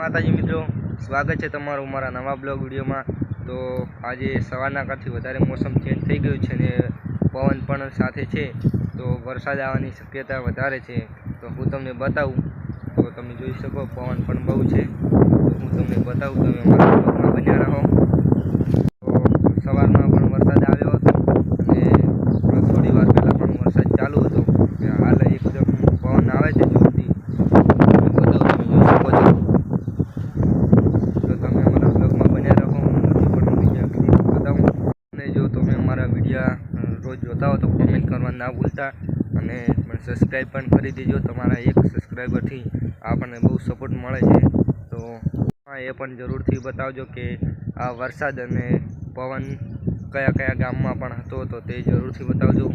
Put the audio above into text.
માતાજી મિત્રો, સ્વાગત છે તમારું મારા નવા બ્લોગ વિડીયોમાં। તો આજે સવારના કરતાં વધારે મોસમ ચેન્જ થઈ ગયું છે ને પવન પણ સાથે છે, તો વરસાદ આવવાની શક્યતા વધારે છે। તો હું તમને બતાવું, તો તમે જોઈ શકો પવન પણ બહુ છે, તો હું તમને બતાવું, તમે અમારા બ્લોગમાં બન્યા રહો। તો સવારમાં પણ વરસાદ આવ્યો હતો અને થોડી વાર પહેલાં પણ વરસાદ ચાલુ હતો, હાલ એકદમ પવન આવે છે જોરથી। रोज जोता हो तो कमेंट करवा ना भूलता અને सब्सक्राइब पण કરી દેજો। તમારા એક સબસ્ક્રાઇબર થી આપણને બહુ સપોર્ટ મળે છે, તો એ પણ જરૂરથી બતાવજો કે આ વરસાદ અને પવન કયા કયા ગામમાં પણ હતો, તો તે જરૂરથી બતાવજો।